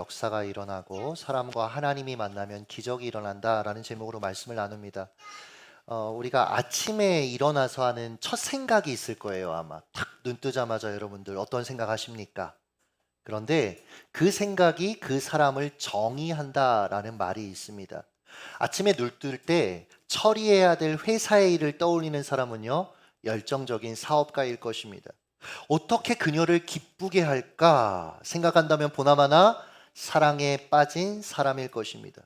역사가 일어나고 사람과 하나님이 만나면 기적이 일어난다라는 제목으로 말씀을 나눕니다. 우리가 아침에 일어나서 하는 첫 생각이 있을 거예요. 아마 탁 눈 뜨자마자 여러분들 어떤 생각 하십니까? 그런데 그 생각이 그 사람을 정의한다라는 말이 있습니다. 아침에 눈 뜰 때 처리해야 될 회사의 일을 떠올리는 사람은요, 열정적인 사업가일 것입니다. 어떻게 그녀를 기쁘게 할까 생각한다면 보나마나 사랑에 빠진 사람일 것입니다.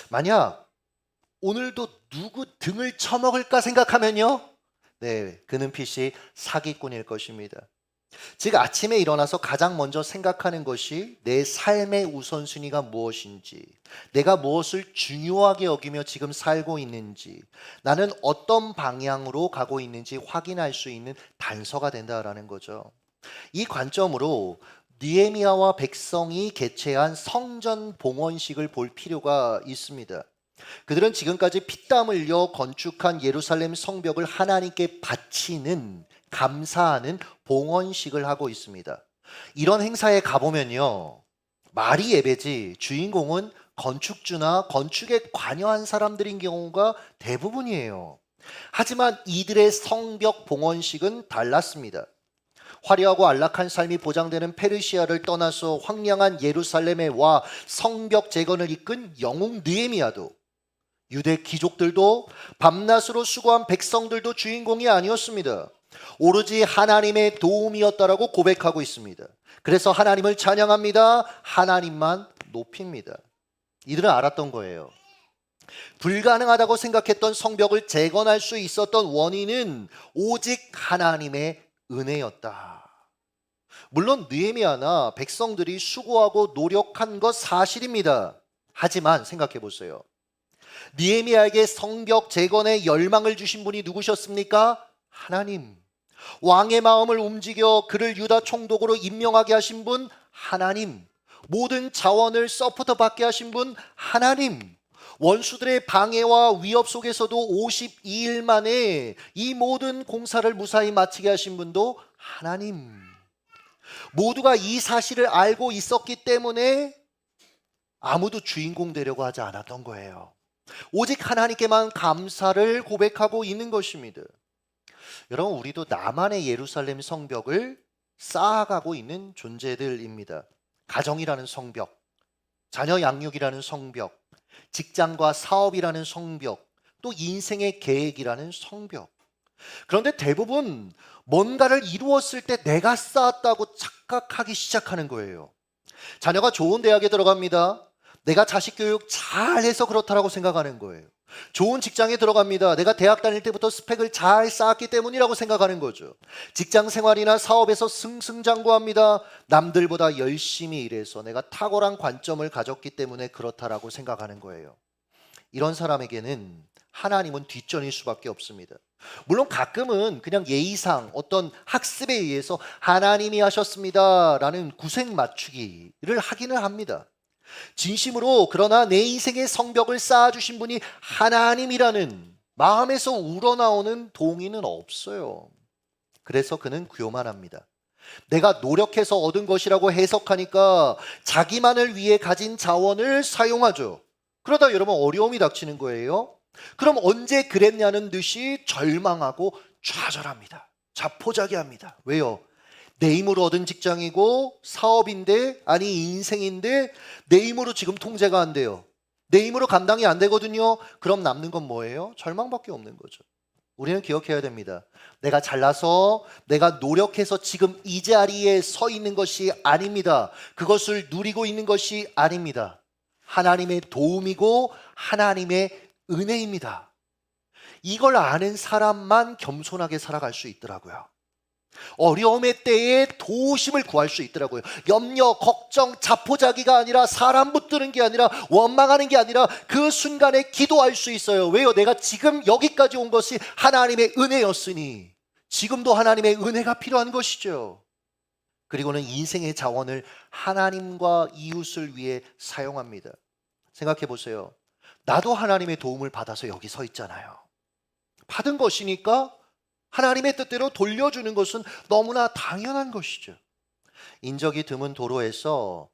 만약 오늘도 누구 등을 쳐먹을까 생각하면요, 네, 그 눈빛이 사기꾼일 것입니다. 즉 아침에 일어나서 가장 먼저 생각하는 것이 내 삶의 우선순위가 무엇인지, 내가 무엇을 중요하게 여기며 지금 살고 있는지, 나는 어떤 방향으로 가고 있는지 확인할 수 있는 단서가 된다라는 거죠. 이 관점으로 느헤미야와 백성이 개최한 성전 봉헌식을 볼 필요가 있습니다. 그들은 지금까지 피땀 흘려 건축한 예루살렘 성벽을 하나님께 바치는, 감사하는 봉헌식을 하고 있습니다. 이런 행사에 가보면요, 말이 예배지 주인공은 건축주나 건축에 관여한 사람들인 경우가 대부분이에요. 하지만 이들의 성벽 봉헌식은 달랐습니다. 화려하고 안락한 삶이 보장되는 페르시아를 떠나서 황량한 예루살렘에 와 성벽 재건을 이끈 영웅 느헤미야도, 유대 귀족들도, 밤낮으로 수고한 백성들도 주인공이 아니었습니다. 오로지 하나님의 도움이었다라고 고백하고 있습니다. 그래서 하나님을 찬양합니다. 하나님만 높입니다. 이들은 알았던 거예요. 불가능하다고 생각했던 성벽을 재건할 수 있었던 원인은 오직 하나님의 은혜였다. 물론 느헤미야나 백성들이 수고하고 노력한 것 사실입니다. 하지만 생각해 보세요. 느헤미야에게 성벽 재건의 열망을 주신 분이 누구셨습니까? 하나님. 왕의 마음을 움직여 그를 유다 총독으로 임명하게 하신 분 하나님. 모든 자원을 서포터 받게 하신 분 하나님. 원수들의 방해와 위협 속에서도 52일 만에 이 모든 공사를 무사히 마치게 하신 분도 하나님. 모두가 이 사실을 알고 있었기 때문에 아무도 주인공 되려고 하지 않았던 거예요. 오직 하나님께만 감사를 고백하고 있는 것입니다. 여러분, 우리도 나만의 예루살렘 성벽을 쌓아가고 있는 존재들입니다. 가정이라는 성벽, 자녀 양육이라는 성벽, 직장과 사업이라는 성벽, 또 인생의 계획이라는 성벽. 그런데 대부분 뭔가를 이루었을 때 내가 쌓았다고 착각하기 시작하는 거예요. 자녀가 좋은 대학에 들어갑니다. 내가 자식 교육 잘해서 그렇다라고 생각하는 거예요. 좋은 직장에 들어갑니다. 내가 대학 다닐 때부터 스펙을 잘 쌓았기 때문이라고 생각하는 거죠. 직장 생활이나 사업에서 승승장구합니다. 남들보다 열심히 일해서 내가 탁월한 관점을 가졌기 때문에 그렇다라고 생각하는 거예요. 이런 사람에게는 하나님은 뒷전일 수밖에 없습니다. 물론 가끔은 그냥 예의상 어떤 학습에 의해서 하나님이 하셨습니다라는 구색 맞추기를 하기는 합니다. 진심으로 그러나 내 인생의 성벽을 쌓아주신 분이 하나님이라는 마음에서 우러나오는 동의는 없어요. 그래서 그는 교만합니다. 내가 노력해서 얻은 것이라고 해석하니까 자기만을 위해 가진 자원을 사용하죠. 그러다 여러분 어려움이 닥치는 거예요. 그럼 언제 그랬냐는 듯이 절망하고 좌절합니다. 자포자기합니다. 왜요? 내 힘으로 얻은 직장이고 사업인데, 아니 인생인데 내 힘으로 지금 통제가 안 돼요. 내 힘으로 감당이 안 되거든요. 그럼 남는 건 뭐예요? 절망밖에 없는 거죠. 우리는 기억해야 됩니다. 내가 잘나서, 내가 노력해서 지금 이 자리에 서 있는 것이 아닙니다. 그것을 누리고 있는 것이 아닙니다. 하나님의 도움이고 하나님의 은혜입니다. 이걸 아는 사람만 겸손하게 살아갈 수 있더라고요. 어려움의 때에 도우심을 구할 수 있더라고요. 염려, 걱정, 자포자기가 아니라, 사람 붙드는 게 아니라, 원망하는 게 아니라 그 순간에 기도할 수 있어요. 왜요? 내가 지금 여기까지 온 것이 하나님의 은혜였으니 지금도 하나님의 은혜가 필요한 것이죠. 그리고는 인생의 자원을 하나님과 이웃을 위해 사용합니다. 생각해 보세요. 나도 하나님의 도움을 받아서 여기 서 있잖아요. 받은 것이니까 하나님의 뜻대로 돌려주는 것은 너무나 당연한 것이죠. 인적이 드문 도로에서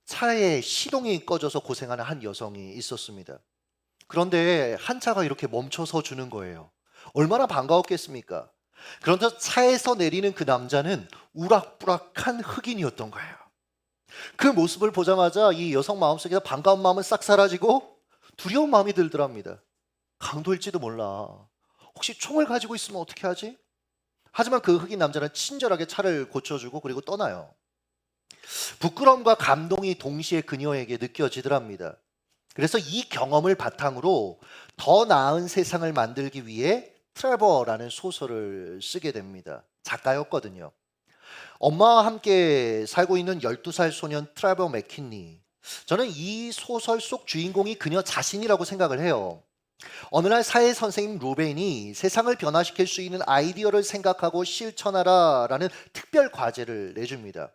차에 시동이 꺼져서 고생하는 한 여성이 있었습니다. 그런데 한 차가 이렇게 멈춰서 주는 거예요. 얼마나 반가웠겠습니까? 그런데 차에서 내리는 그 남자는 우락부락한 흑인이었던 거예요. 그 모습을 보자마자 이 여성 마음속에서 반가운 마음은 싹 사라지고 두려운 마음이 들더랍니다. 강도일지도 몰라. 혹시 총을 가지고 있으면 어떻게 하지? 하지만 그 흑인 남자는 친절하게 차를 고쳐주고 그리고 떠나요. 부끄러움과 감동이 동시에 그녀에게 느껴지더랍니다. 그래서 이 경험을 바탕으로 더 나은 세상을 만들기 위해 트레버라는 소설을 쓰게 됩니다. 작가였거든요. 엄마와 함께 살고 있는 12살 소년 트레버 맥킨리. 저는 이 소설 속 주인공이 그녀 자신이라고 생각을 해요. 어느 날 사회 선생님 루벤이 세상을 변화시킬 수 있는 아이디어를 생각하고 실천하라라는 특별 과제를 내줍니다.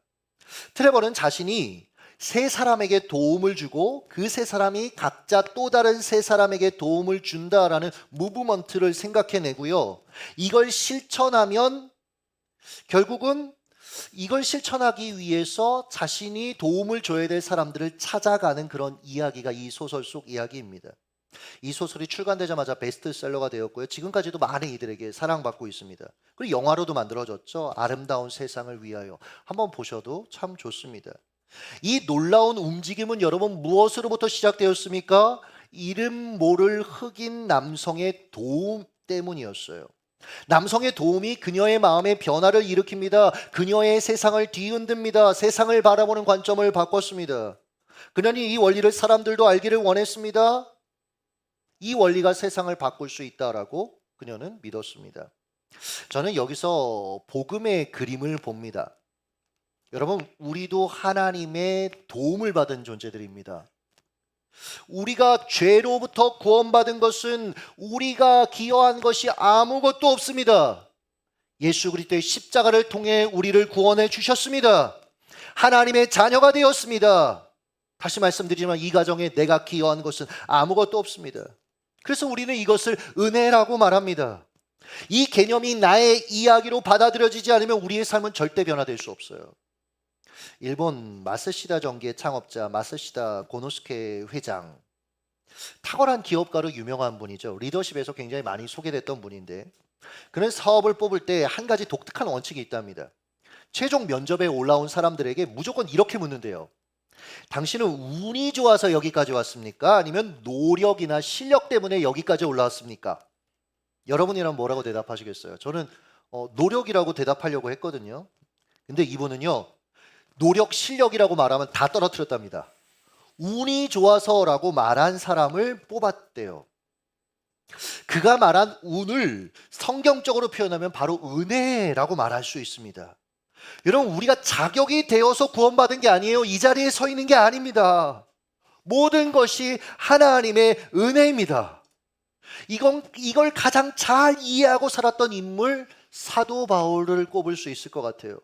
트레버는 자신이 세 사람에게 도움을 주고 그 세 사람이 각자 또 다른 세 사람에게 도움을 준다라는 무브먼트를 생각해내고요. 이걸 실천하면 결국은 이걸 실천하기 위해서 자신이 도움을 줘야 될 사람들을 찾아가는 그런 이야기가 이 소설 속 이야기입니다. 이 소설이 출간되자마자 베스트셀러가 되었고요. 지금까지도 많은 이들에게 사랑받고 있습니다. 그리고 영화로도 만들어졌죠. 아름다운 세상을 위하여. 한번 보셔도 참 좋습니다. 이 놀라운 움직임은 여러분 무엇으로부터 시작되었습니까? 이름 모를 흑인 남성의 도움 때문이었어요. 남성의 도움이 그녀의 마음의 변화를 일으킵니다. 그녀의 세상을 뒤흔듭니다. 세상을 바라보는 관점을 바꿨습니다. 그녀는 이 원리를 사람들도 알기를 원했습니다. 이 원리가 세상을 바꿀 수 있다라고 그녀는 믿었습니다. 저는 여기서 복음의 그림을 봅니다. 여러분, 우리도 하나님의 도움을 받은 존재들입니다. 우리가 죄로부터 구원받은 것은 우리가 기여한 것이 아무것도 없습니다. 예수 그리스도의 십자가를 통해 우리를 구원해 주셨습니다. 하나님의 자녀가 되었습니다. 다시 말씀드리지만 이 가정에 내가 기여한 것은 아무것도 없습니다. 그래서 우리는 이것을 은혜라고 말합니다. 이 개념이 나의 이야기로 받아들여지지 않으면 우리의 삶은 절대 변화될 수 없어요. 일본 마쓰시다 전기의 창업자 마쓰시다 고노스케 회장, 탁월한 기업가로 유명한 분이죠. 리더십에서 굉장히 많이 소개됐던 분인데 그는 사업을 뽑을 때 한 가지 독특한 원칙이 있답니다. 최종 면접에 올라온 사람들에게 무조건 이렇게 묻는데요. 당신은 운이 좋아서 여기까지 왔습니까? 아니면 노력이나 실력 때문에 여기까지 올라왔습니까? 여러분이라면 뭐라고 대답하시겠어요? 저는 노력이라고 대답하려고 했거든요. 근데 이분은요, 노력, 실력이라고 말하면 다 떨어뜨렸답니다. 운이 좋아서라고 말한 사람을 뽑았대요. 그가 말한 운을 성경적으로 표현하면 바로 은혜라고 말할 수 있습니다. 여러분, 우리가 자격이 되어서 구원받은 게 아니에요. 이 자리에 서 있는 게 아닙니다. 모든 것이 하나님의 은혜입니다. 이걸 가장 잘 이해하고 살았던 인물, 사도 바울을 꼽을 수 있을 것 같아요.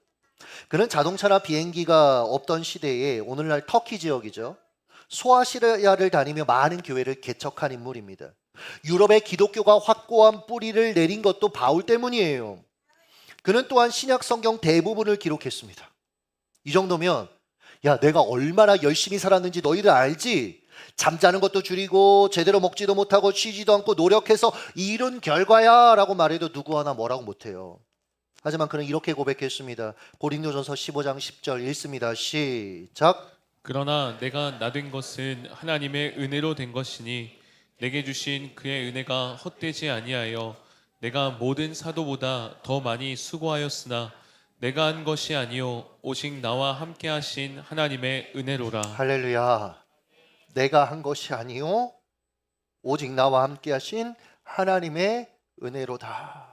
그는 자동차나 비행기가 없던 시대에 오늘날 터키 지역이죠. 소아시리아를 다니며 많은 교회를 개척한 인물입니다. 유럽의 기독교가 확고한 뿌리를 내린 것도 바울 때문이에요. 그는 또한 신약 성경 대부분을 기록했습니다. 이 정도면 야, 내가 얼마나 열심히 살았는지 너희들 알지? 잠자는 것도 줄이고 제대로 먹지도 못하고 쉬지도 않고 노력해서 이룬 결과야 라고 말해도 누구 하나 뭐라고 못해요. 하지만 그는 이렇게 고백했습니다. 고린도전서 15장 10절 읽습니다. 시작. 그러나 내가 나된 것은 하나님의 은혜로 된 것이니 내게 주신 그의 은혜가 헛되지 아니하여 내가 모든 사도보다 더 많이 수고하였으나 내가 한 것이 아니요 오직 나와 함께 하신 하나님의 은혜로라. 할렐루야. 내가 한 것이 아니요 오직 나와 함께 하신 하나님의 은혜로다.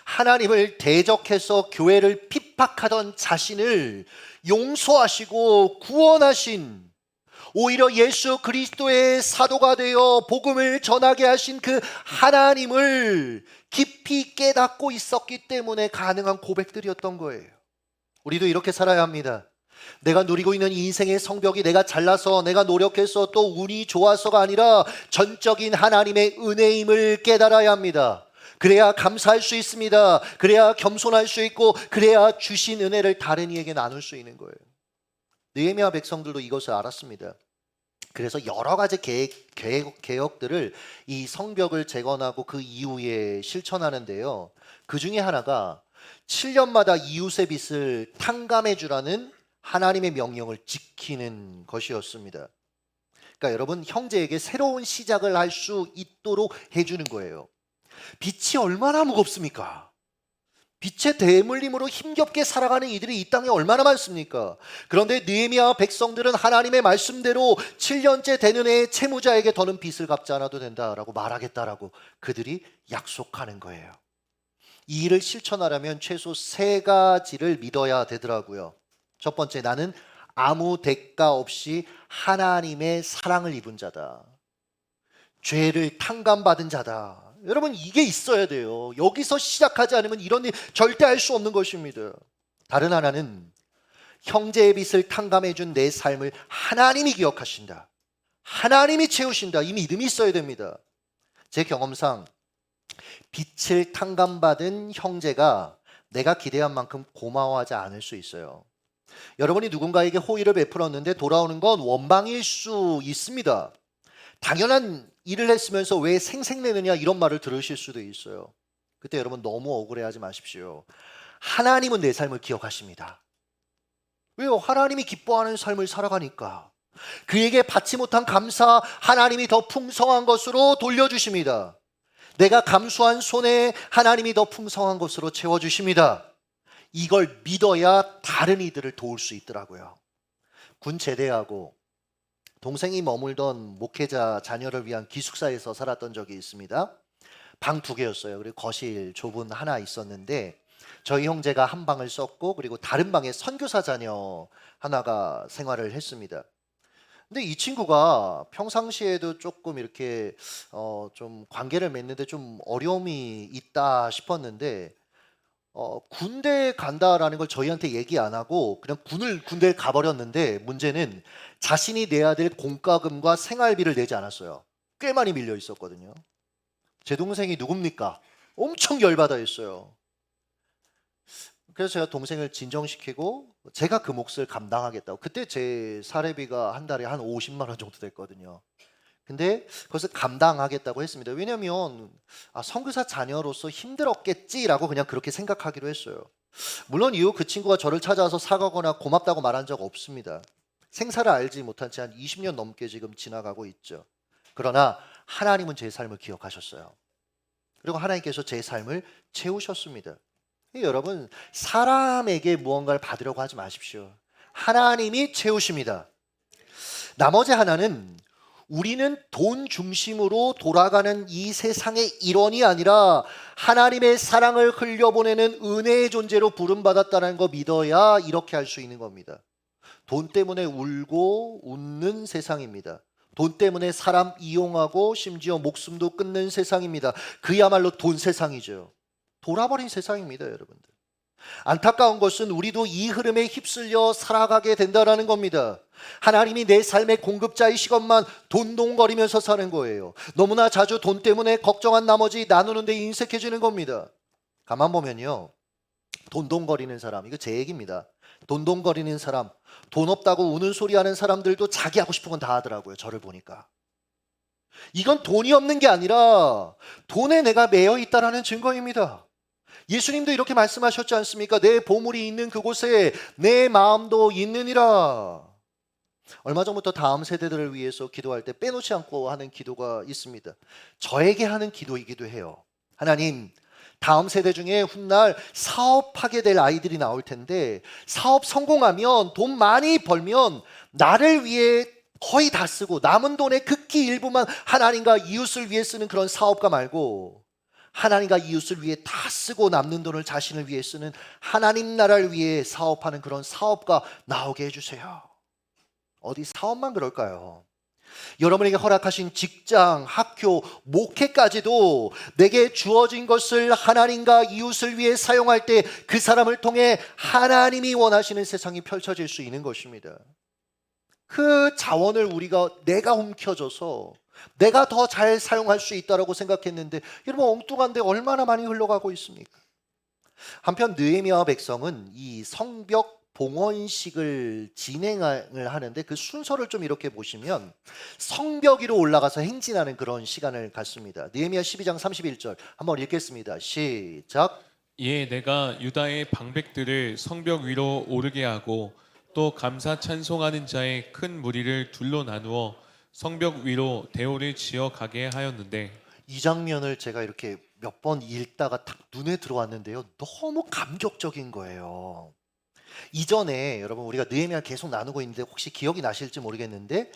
하나님을 대적해서 교회를 핍박하던 자신을 용서하시고 구원하신, 오히려 예수 그리스도의 사도가 되어 복음을 전하게 하신 그 하나님을 깊이 깨닫고 있었기 때문에 가능한 고백들이었던 거예요. 우리도 이렇게 살아야 합니다. 내가 누리고 있는 인생의 성벽이 내가 잘나서 내가 노력해서 또 운이 좋아서가 아니라 전적인 하나님의 은혜임을 깨달아야 합니다. 그래야 감사할 수 있습니다. 그래야 겸손할 수 있고 그래야 주신 은혜를 다른 이에게 나눌 수 있는 거예요. 느헤미야 백성들도 이것을 알았습니다. 그래서 여러 가지 개혁들을 이 성벽을 재건하고 그 이후에 실천하는데요. 그 중에 하나가 7년마다 이웃의 빚을 탕감해 주라는 하나님의 명령을 지키는 것이었습니다. 그러니까 여러분, 형제에게 새로운 시작을 할 수 있도록 해주는 거예요. 빚이 얼마나 무겁습니까? 빛의 대물림으로 힘겹게 살아가는 이들이 이 땅에 얼마나 많습니까? 그런데 느헤미야 백성들은 하나님의 말씀대로 7년째 되는 해에 채무자에게 더는 빚을 갚지 않아도 된다라고 말하겠다라고 그들이 약속하는 거예요. 이 일을 실천하려면 최소 3가지를 믿어야 되더라고요. 첫 번째, 나는 아무 대가 없이 하나님의 사랑을 입은 자다. 죄를 탕감받은 자다. 여러분, 이게 있어야 돼요. 여기서 시작하지 않으면 이런 일 절대 할 수 없는 것입니다. 다른 하나는 형제의 빚을 탕감해 준 내 삶을 하나님이 기억하신다. 하나님이 채우신다. 이 믿음이 있어야 됩니다. 제 경험상 빚을 탕감받은 형제가 내가 기대한 만큼 고마워하지 않을 수 있어요. 여러분이 누군가에게 호의를 베풀었는데 돌아오는 건 원망일 수 있습니다. 당연한 일을 했으면서 왜 생색내느냐 이런 말을 들으실 수도 있어요. 그때 여러분 너무 억울해하지 마십시오. 하나님은 내 삶을 기억하십니다. 왜요? 하나님이 기뻐하는 삶을 살아가니까. 그에게 받지 못한 감사 하나님이 더 풍성한 것으로 돌려주십니다. 내가 감수한 손에 하나님이 더 풍성한 것으로 채워주십니다. 이걸 믿어야 다른 이들을 도울 수 있더라고요. 군 제대하고 동생이 머물던 목회자 자녀를 위한 기숙사에서 살았던 적이 있습니다. 방 2개였어요. 그리고 거실 좁은 하나 있었는데 저희 형제가 한 방을 썼고 그리고 다른 방에 선교사 자녀 하나가 생활을 했습니다. 근데 이 친구가 평상시에도 조금 이렇게 좀 관계를 맺는데 좀 어려움이 있다 싶었는데 군대 간다라는 걸 저희한테 얘기 안 하고 그냥 군대에 가버렸는데 문제는 자신이 내야 될 공과금과 생활비를 내지 않았어요. 꽤 많이 밀려 있었거든요. 제 동생이 누굽니까? 엄청 열받아 했어요. 그래서 제가 동생을 진정시키고 제가 그 몫을 감당하겠다고. 그때 제 사례비가 한 달에 한 50만 원 정도 됐거든요. 근데 그것을 감당하겠다고 했습니다. 왜냐하면 선교사 자녀로서 힘들었겠지라고 그냥 그렇게 생각하기로 했어요. 물론 이후 그 친구가 저를 찾아와서 사과거나 고맙다고 말한 적 없습니다. 생사를 알지 못한 채 한 20년 넘게 지금 지나가고 있죠. 그러나 하나님은 제 삶을 기억하셨어요. 그리고 하나님께서 제 삶을 채우셨습니다. 여러분, 사람에게 무언가를 받으려고 하지 마십시오. 하나님이 채우십니다. 나머지 하나는 우리는 돈 중심으로 돌아가는 이 세상의 일원이 아니라 하나님의 사랑을 흘려보내는 은혜의 존재로 부름받았다는 거 믿어야 이렇게 할 수 있는 겁니다. 돈 때문에 울고 웃는 세상입니다. 돈 때문에 사람 이용하고 심지어 목숨도 끊는 세상입니다. 그야말로 돈 세상이죠. 돌아버린 세상입니다, 여러분들. 안타까운 것은 우리도 이 흐름에 휩쓸려 살아가게 된다는 겁니다. 하나님이 내 삶의 공급자이시건만 돈동거리면서 사는 거예요. 너무나 자주 돈 때문에 걱정한 나머지 나누는 데 인색해지는 겁니다. 가만 보면요, 돈동거리는 사람, 이거 제 얘기입니다. 돈동거리는 사람, 돈 없다고 우는 소리 하는 사람들도 자기 하고 싶은 건 다 하더라고요. 저를 보니까. 이건 돈이 없는 게 아니라 돈에 내가 매여 있다라는 증거입니다. 예수님도 이렇게 말씀하셨지 않습니까? 내 보물이 있는 그곳에 내 마음도 있느니라. 얼마 전부터 다음 세대들을 위해서 기도할 때 빼놓지 않고 하는 기도가 있습니다. 저에게 하는 기도이기도 해요. 하나님, 다음 세대 중에 훗날 사업하게 될 아이들이 나올 텐데 사업 성공하면 돈 많이 벌면 나를 위해 거의 다 쓰고 남은 돈의 극히 일부만 하나님과 이웃을 위해 쓰는 그런 사업가 말고 하나님과 이웃을 위해 다 쓰고 남는 돈을 자신을 위해 쓰는 하나님 나라를 위해 사업하는 그런 사업가 나오게 해주세요. 어디 사업만 그럴까요? 여러분에게 허락하신 직장, 학교, 목회까지도 내게 주어진 것을 하나님과 이웃을 위해 사용할 때 그 사람을 통해 하나님이 원하시는 세상이 펼쳐질 수 있는 것입니다. 그 자원을 내가 움켜줘서 내가 더 잘 사용할 수 있다고 생각했는데 여러분, 엉뚱한데 얼마나 많이 흘러가고 있습니까? 한편 느헤미야 백성은 이 성벽 봉헌식을 진행을 하는데 그 순서를 좀 이렇게 보시면 성벽 위로 올라가서 행진하는 그런 시간을 갖습니다. 느헤미야 12장 31절 한번 읽겠습니다. 시작. 이에 내가 유다의 방백들을 성벽 위로 오르게 하고 또 감사 찬송하는 자의 큰 무리를 둘로 나누어 성벽 위로 대오를 지어 가게 하였는데 이 장면을 제가 이렇게 몇 번 읽다가 딱 눈에 들어왔는데요. 너무 감격적인 거예요. 이전에 여러분 우리가 느헤미야 계속 나누고 있는데 혹시 기억이 나실지 모르겠는데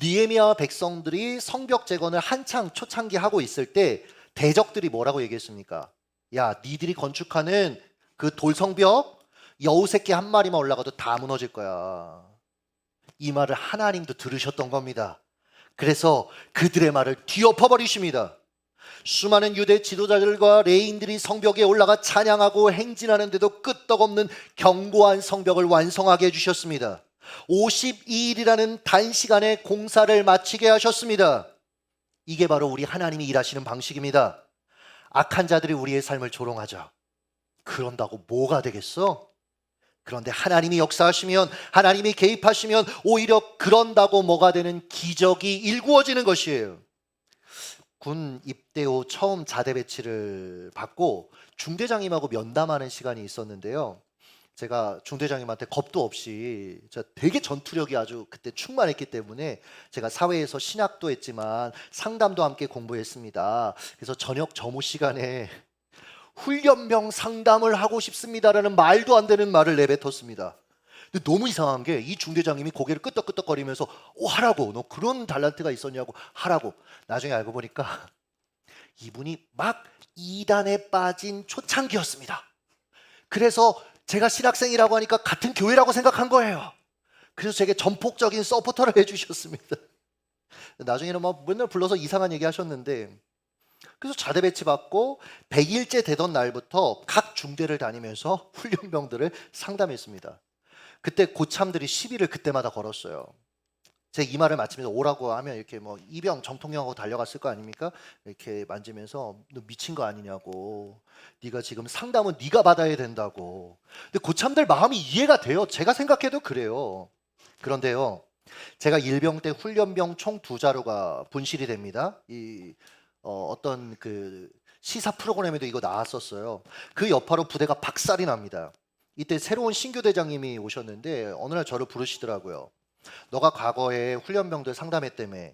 느헤미야 백성들이 성벽 재건을 한창 초창기 하고 있을 때 대적들이 뭐라고 얘기했습니까? 야, 니들이 건축하는 그 돌성벽 여우 새끼 한 마리만 올라가도 다 무너질 거야. 이 말을 하나님도 들으셨던 겁니다. 그래서 그들의 말을 뒤엎어 버리십니다. 수많은 유대 지도자들과 레인들이 성벽에 올라가 찬양하고 행진하는데도 끄떡없는 견고한 성벽을 완성하게 해주셨습니다. 52일이라는 단시간에 공사를 마치게 하셨습니다. 이게 바로 우리 하나님이 일하시는 방식입니다. 악한 자들이 우리의 삶을 조롱하죠. 그런다고 뭐가 되겠어? 그런데 하나님이 역사하시면, 하나님이 개입하시면 오히려 그런다고 뭐가 되는 기적이 일구어지는 것이에요. 군 입대 후 처음 자대 배치를 받고 중대장님하고 면담하는 시간이 있었는데요. 제가 중대장님한테 겁도 없이 제가 되게 전투력이 아주 그때 충만했기 때문에 제가 사회에서 신학도 했지만 상담도 함께 공부했습니다. 그래서 저녁 점호 시간에 훈련병 상담을 하고 싶습니다라는 말도 안 되는 말을 내뱉었습니다. 근데 너무 이상한 게 이 중대장님이 고개를 끄덕끄덕거리면서 하라고, 너 그런 달란트가 있었냐고 하라고. 나중에 알고 보니까 이분이 막 이단에 빠진 초창기였습니다. 그래서 제가 신학생이라고 하니까 같은 교회라고 생각한 거예요. 그래서 제게 전폭적인 서포터를 해주셨습니다. 나중에는 막 맨날 불러서 이상한 얘기 하셨는데, 그래서 자대 배치 받고 100일째 되던 날부터 각 중대를 다니면서 훈련병들을 상담했습니다. 그때 고참들이 시비를 그때마다 걸었어요. 제가 이 말을 마치면서 오라고 하면 이렇게 뭐 이병 정통령하고 달려갔을 거 아닙니까? 이렇게 만지면서 너 미친 거 아니냐고. 네가 지금 상담은 네가 받아야 된다고. 근데 고참들 마음이 이해가 돼요. 제가 생각해도 그래요. 그런데요, 제가 일병 때 훈련병 총 2자루가 분실이 됩니다. 어떤 그 시사 프로그램에도 이거 나왔었어요. 그 여파로 부대가 박살이 납니다. 이때 새로운 신규 대장님이 오셨는데 어느 날 저를 부르시더라고요. 너가 과거에 훈련병들 상담했다며.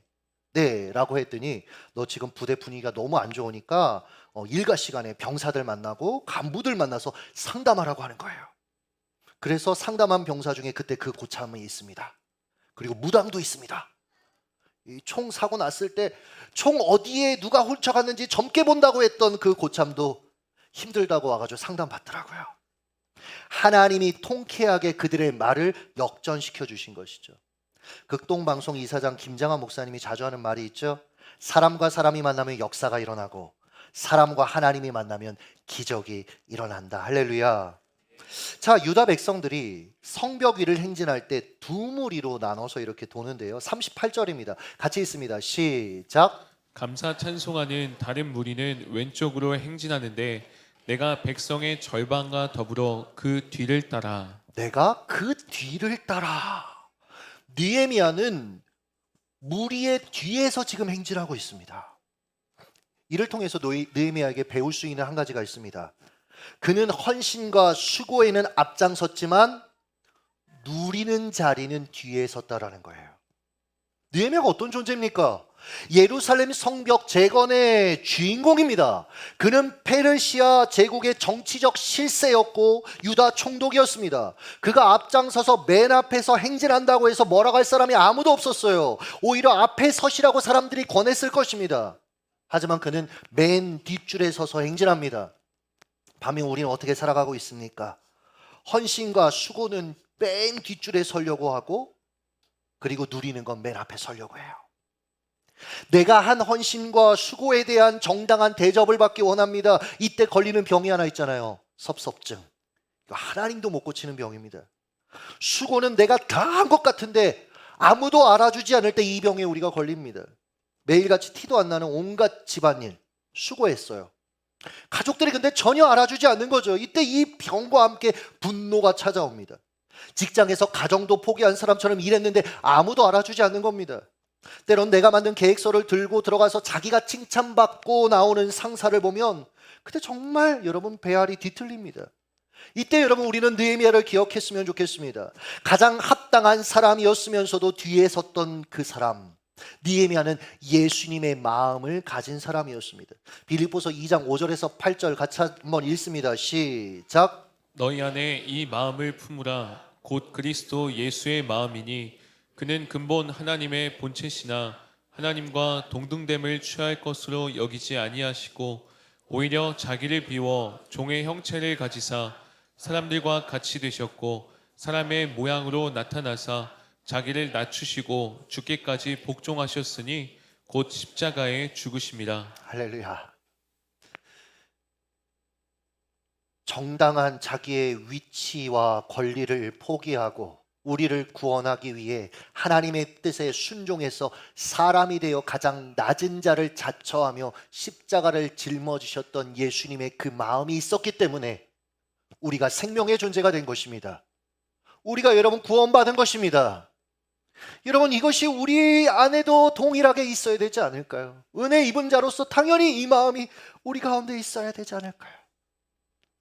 네 라고 했더니 너 지금 부대 분위기가 너무 안 좋으니까 일과 시간에 병사들 만나고 간부들 만나서 상담하라고 하는 거예요. 그래서 상담한 병사 중에 그때 그 고참이 있습니다. 그리고 무당도 있습니다. 이 총 사고 났을 때 총 어디에 누가 훔쳐갔는지 젊게 본다고 했던 그 고참도 힘들다고 와가지고 상담받더라고요. 하나님이 통쾌하게 그들의 말을 역전시켜 주신 것이죠. 극동방송 이사장 김장한 목사님이 자주 하는 말이 있죠. 사람과 사람이 만나면 역사가 일어나고 사람과 하나님이 만나면 기적이 일어난다. 할렐루야. 자, 유다 백성들이 성벽 위를 행진할 때 두 무리로 나눠서 이렇게 도는데요. 38절입니다. 같이 있습니다. 시작. 감사 찬송하는 다른 무리는 왼쪽으로 행진하는데 내가 백성의 절반과 더불어 그 뒤를 따라. 내가 그 뒤를 따라. 느헤미야는 무리의 뒤에서 지금 행진하고 있습니다. 이를 통해서 느헤미야에게 배울 수 있는 한 가지가 있습니다. 그는 헌신과 수고에는 앞장섰지만 누리는 자리는 뒤에 섰다라는 거예요. 느헤미야가 어떤 존재입니까? 예루살렘 성벽 재건의 주인공입니다. 그는 페르시아 제국의 정치적 실세였고 유다 총독이었습니다. 그가 앞장서서 맨 앞에서 행진한다고 해서 뭐라고 할 사람이 아무도 없었어요. 오히려 앞에 서시라고 사람들이 권했을 것입니다. 하지만 그는 맨 뒷줄에 서서 행진합니다. 밤에 우리는 어떻게 살아가고 있습니까? 헌신과 수고는 맨 뒷줄에 서려고 하고, 그리고 누리는 건 맨 앞에 서려고 해요. 내가 한 헌신과 수고에 대한 정당한 대접을 받기 원합니다. 이때 걸리는 병이 하나 있잖아요. 섭섭증. 이거 하나님도 못 고치는 병입니다. 수고는 내가 다 한 것 같은데 아무도 알아주지 않을 때 이 병에 우리가 걸립니다. 매일같이 티도 안 나는 온갖 집안일 수고했어요. 가족들이 근데 전혀 알아주지 않는 거죠. 이때 이 병과 함께 분노가 찾아옵니다. 직장에서 가정도 포기한 사람처럼 일했는데 아무도 알아주지 않는 겁니다. 때론 내가 만든 계획서를 들고 들어가서 자기가 칭찬받고 나오는 상사를 보면 그때 정말 여러분 배알이 뒤틀립니다. 이때 여러분 우리는 느헤미야를 기억했으면 좋겠습니다. 가장 합당한 사람이었으면서도 뒤에 섰던 그 사람, 느헤미야는 예수님의 마음을 가진 사람이었습니다. 빌립보서 2장 5절에서 8절 같이 한번 읽습니다. 시작. 너희 안에 이 마음을 품으라. 곧 그리스도 예수의 마음이니 그는 근본 하나님의 본체시나 하나님과 동등됨을 취할 것으로 여기지 아니하시고 오히려 자기를 비워 종의 형체를 가지사 사람들과 같이 되셨고 사람의 모양으로 나타나사 자기를 낮추시고 죽기까지 복종하셨으니 곧 십자가에 죽으심이라. 할렐루야. 정당한 자기의 위치와 권리를 포기하고 우리를 구원하기 위해 하나님의 뜻에 순종해서 사람이 되어 가장 낮은 자를 자처하며 십자가를 짊어지셨던 예수님의 그 마음이 있었기 때문에 우리가 생명의 존재가 된 것입니다. 우리가 여러분 구원받은 것입니다. 여러분 이것이 우리 안에도 동일하게 있어야 되지 않을까요? 은혜 입은 자로서 당연히 이 마음이 우리 가운데 있어야 되지 않을까요?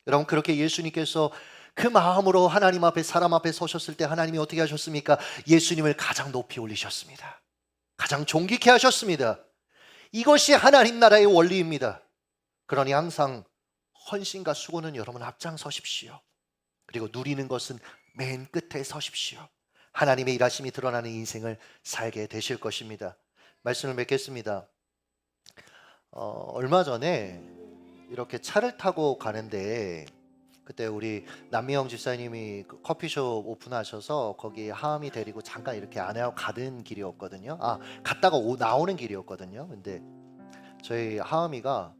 여러분 그렇게 예수님께서 그 마음으로 하나님 앞에 사람 앞에 서셨을 때 하나님이 어떻게 하셨습니까? 예수님을 가장 높이 올리셨습니다. 가장 존귀케 하셨습니다. 이것이 하나님 나라의 원리입니다. 그러니 항상 헌신과 수고는 여러분 앞장서십시오. 그리고 누리는 것은 맨 끝에 서십시오. 하나님의 일하심이 드러나는 인생을 살게 되실 것입니다. 말씀을 맺겠습니다. 얼마 전에 이렇게 차를 타고 가는데 그때 우리 남미영 집사님이 커피숍 오픈하셔서 거기 하은이 데리고 잠깐 이렇게 아내하고 가는 길이었거든요. 갔다가 나오는 길이었거든요. 근데 저희 하은이가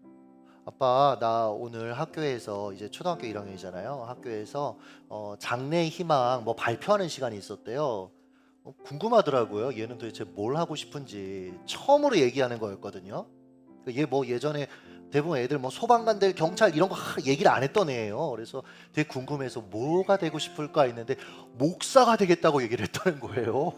아빠 나 오늘 학교에서 이제 초등학교 1학년이잖아요. 학교에서 장래 희망 뭐 발표하는 시간이 있었대요. 궁금하더라고요. 얘는 도대체 뭘 하고 싶은지 처음으로 얘기하는 거였거든요. 얘 뭐 예전에 대부분 애들 뭐 소방관들 경찰 이런 거 얘기를 안 했던 애예요. 그래서 되게 궁금해서 뭐가 되고 싶을까 했는데 목사가 되겠다고 얘기를 했다는 거예요.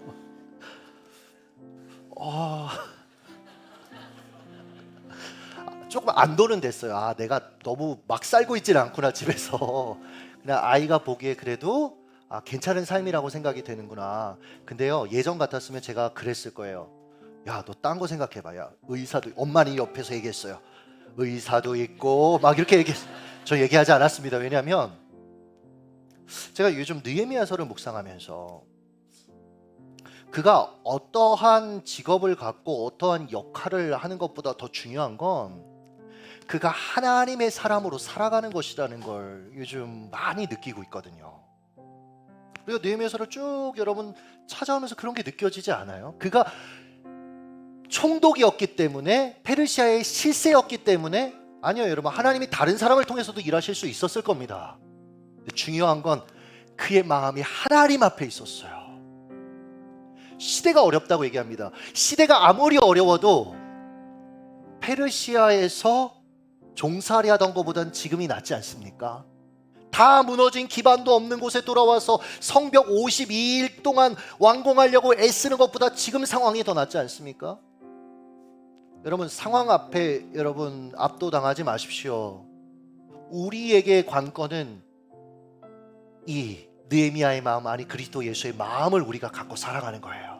조금 안도는 됐어요. 내가 너무 막 살고 있질 않구나 집에서. 그냥 아이가 보기에 그래도 괜찮은 삶이라고 생각이 되는구나. 근데요 예전 같았으면 제가 그랬을 거예요. 야, 너 딴 거 생각해봐. 야, 의사도 엄마는 옆에서 얘기했어요. 의사도 있고 막 이렇게 얘기했어요. 저 얘기하지 않았습니다. 왜냐하면 제가 요즘 느헤미야서를 묵상하면서 그가 어떠한 직업을 갖고 어떠한 역할을 하는 것보다 더 중요한 건 그가 하나님의 사람으로 살아가는 것이라는 걸 요즘 많이 느끼고 있거든요. 그리고 느헤미야서를 쭉 여러분 찾아오면서 그런 게 느껴지지 않아요? 그가 총독이었기 때문에 페르시아의 실세였기 때문에 아니요 여러분 하나님이 다른 사람을 통해서도 일하실 수 있었을 겁니다. 근데 중요한 건 그의 마음이 하나님 앞에 있었어요. 시대가 어렵다고 얘기합니다. 시대가 아무리 어려워도 페르시아에서 종살이 하던 것보단 지금이 낫지 않습니까? 다 무너진 기반도 없는 곳에 돌아와서 성벽 52일 동안 완공하려고 애쓰는 것보다 지금 상황이 더 낫지 않습니까? 여러분 상황 앞에 여러분 압도당하지 마십시오. 우리에게 관건은 이 느헤미야의 마음 아니 그리스도 예수의 마음을 우리가 갖고 살아가는 거예요.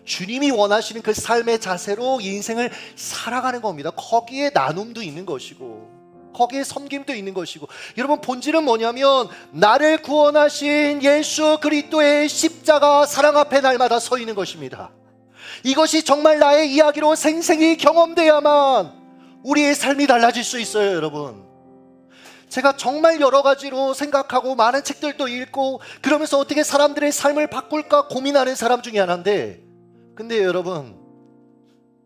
주님이 원하시는 그 삶의 자세로 인생을 살아가는 겁니다. 거기에 나눔도 있는 것이고 거기에 섬김도 있는 것이고 여러분 본질은 뭐냐면 나를 구원하신 예수 그리스도의 십자가 사랑 앞에 날마다 서 있는 것입니다. 이것이 정말 나의 이야기로 생생히 경험돼야만 우리의 삶이 달라질 수 있어요. 여러분 제가 정말 여러 가지로 생각하고 많은 책들도 읽고 그러면서 어떻게 사람들의 삶을 바꿀까 고민하는 사람 중에 하나인데 근데 여러분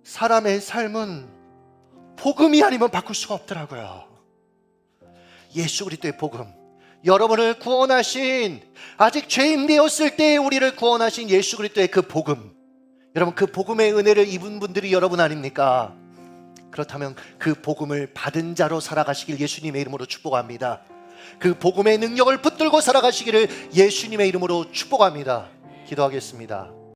사람의 삶은 복음이 아니면 바꿀 수가 없더라고요. 예수 그리스도의 복음 여러분을 구원하신 아직 죄인 되었을 때 우리를 구원하신 예수 그리스도의 그 복음 여러분 그 복음의 은혜를 입은 분들이 여러분 아닙니까? 그렇다면 그 복음을 받은 자로 살아가시길 예수님의 이름으로 축복합니다. 그 복음의 능력을 붙들고 살아가시기를 예수님의 이름으로 축복합니다. 기도하겠습니다.